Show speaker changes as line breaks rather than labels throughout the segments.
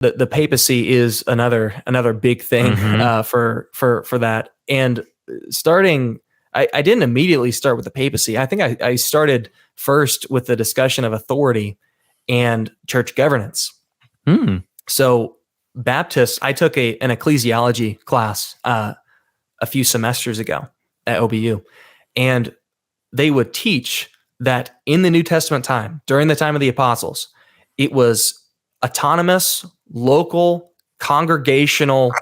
the papacy is another big thing for that. And I didn't immediately start with the papacy. I think I started first with the discussion of authority and church governance. So Baptists, I took an ecclesiology class a few semesters ago at OBU, and they would teach that in the New Testament time, during the time of the apostles, it was autonomous, local, congregational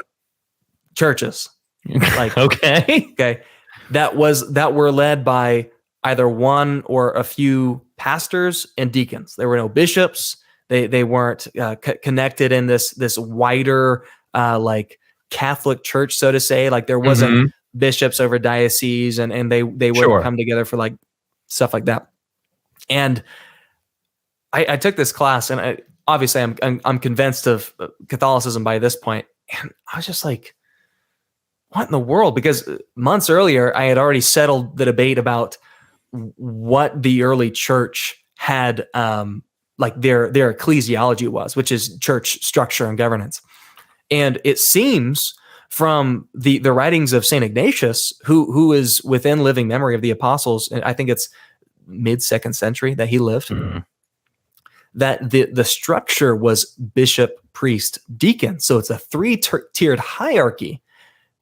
churches. Like okay, that were led by either one or a few pastors and deacons. There were no bishops. They weren't connected in this wider like Catholic church, so to say. Like there wasn't bishops over dioceses, and they would come together for like stuff like that. And I took this class, and obviously I'm convinced of Catholicism by this point, and I was just like, what in the world? Because months earlier, I had already settled the debate about what the early church had, like their ecclesiology was, which is church structure and governance. And it seems from the writings of St. Ignatius, who is within living memory of the apostles, and I think it's mid-2nd century that he lived, that the structure was bishop, priest, deacon. So it's a three-tiered hierarchy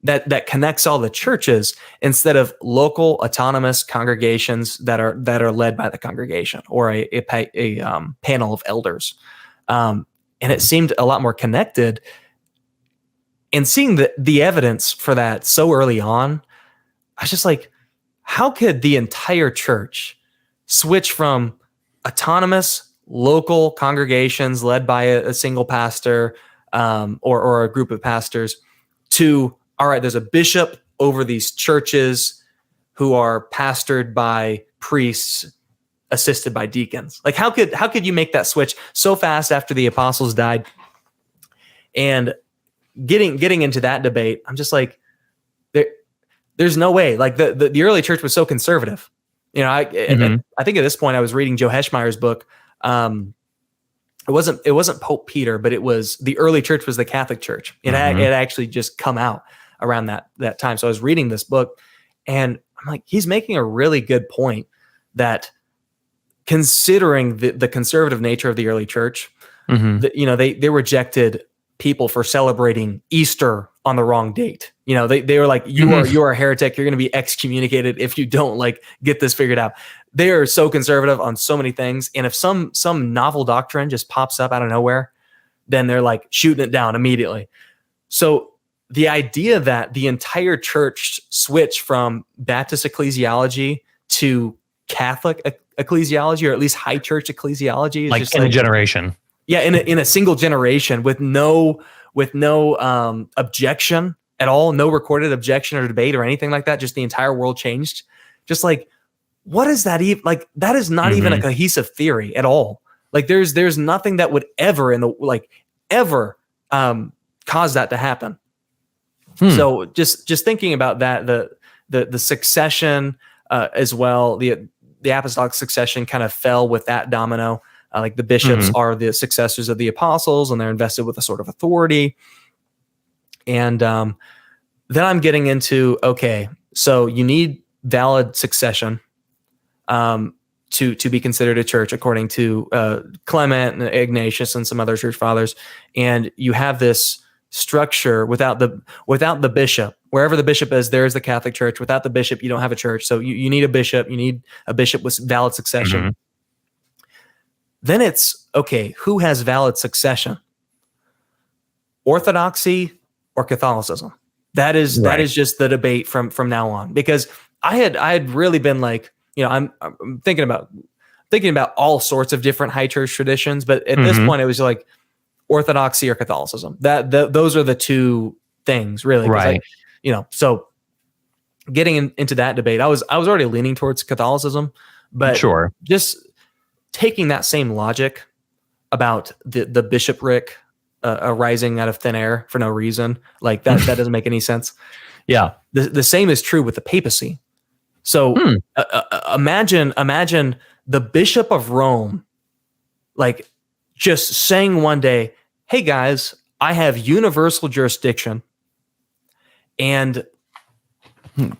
that connects all the churches instead of local autonomous congregations that are led by the congregation or a panel of elders. And it seemed a lot more connected. And seeing the evidence for that so early on, I was just like, how could the entire church switch from autonomous local congregations led by a single pastor or a group of pastors to, all right, there's a bishop over these churches who are pastored by priests assisted by deacons? Like how could you make that switch so fast after the apostles died? And getting into that debate, I'm just like, there's no way. Like the early church was so conservative. You know, I think at this point I was reading Joe Heschmeyer's book. It wasn't Pope Peter, but it was the early church was the Catholic Church. It had actually just come out around that time. So I was reading this book, and I'm like, he's making a really good point that considering the conservative nature of the early church, they rejected people for celebrating Easter on the wrong date. You know, they were like, you are a heretic. You're going to be excommunicated if you don't like get this figured out. They are so conservative on so many things. And if some novel doctrine just pops up out of nowhere, then they're like shooting it down immediately. So the idea that the entire church switched from Baptist ecclesiology to Catholic ecclesiology, or at least high church ecclesiology, is
like
just
in a generation.
Yeah, in a single generation with no objection at all, no recorded objection or debate or anything like that. Just the entire world changed. Just like, what is that even? Like, that is not even a cohesive theory at all. Like, there's nothing that would ever cause that to happen. So just thinking about that, the succession as well, the apostolic succession kind of fell with that domino. Like the bishops are the successors of the apostles, and they're invested with a sort of authority. And then I'm getting into, okay, so you need valid succession to be considered a church according to Clement and Ignatius and some other church fathers. And you have this structure without the bishop. Wherever the bishop is, there is the Catholic Church. Without the bishop, you don't have a church. So you need a bishop. You need a bishop with valid succession. Then it's, okay, who has valid succession? Orthodoxy or Catholicism? That is just the debate from now on. Because I had really been like, you know, I'm thinking about all sorts of different high church traditions, but at this point it was like Orthodoxy or Catholicism. Those are the two things, really.
Right.
You know, so getting into that debate, I was already leaning towards Catholicism, but just taking that same logic about the bishopric arising out of thin air for no reason, like that doesn't make any sense.
Yeah.
The same is true with the papacy. So imagine the Bishop of Rome, like just saying one day, hey guys, I have universal jurisdiction, and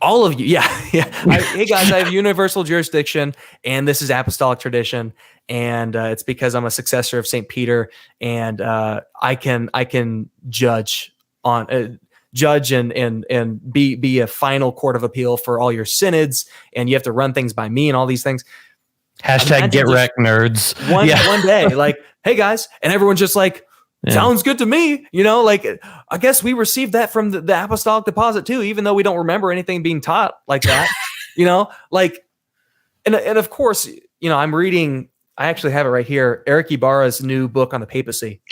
all of you, hey guys, I have universal jurisdiction, and this is apostolic tradition, and it's because I'm a successor of Saint Peter, and I can judge and be a final court of appeal for all your synods, and you have to run things by me and all these things.
Hashtag get wrecked, nerds.
One day, like, hey guys, and everyone's just like, sounds good to me. Like, I guess we received that from the apostolic deposit too, even though we don't remember anything being taught like that. Like, and of course, I'm reading. I actually have it right here. Eric Ibarra's new book on the papacy.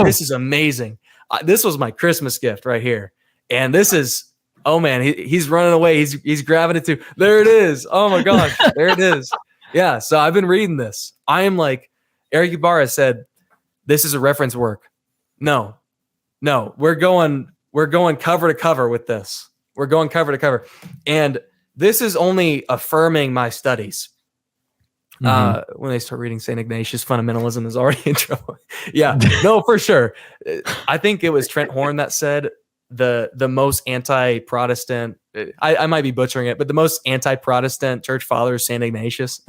This is amazing. This was my Christmas gift right here, and this is. Oh man, he's running away. He's grabbing it too. There it is. Oh my gosh, there it is. Yeah, so I've been reading this. I am like, Eric Ibarra said, this is a reference work. No, we're going cover to cover with this. We're going cover to cover. And this is only affirming my studies. When they start reading St. Ignatius, fundamentalism is already in trouble. Yeah, no, for sure. I think it was Trent Horn that said the most anti-Protestant, I might be butchering it, but the most anti-Protestant church father is St. Ignatius.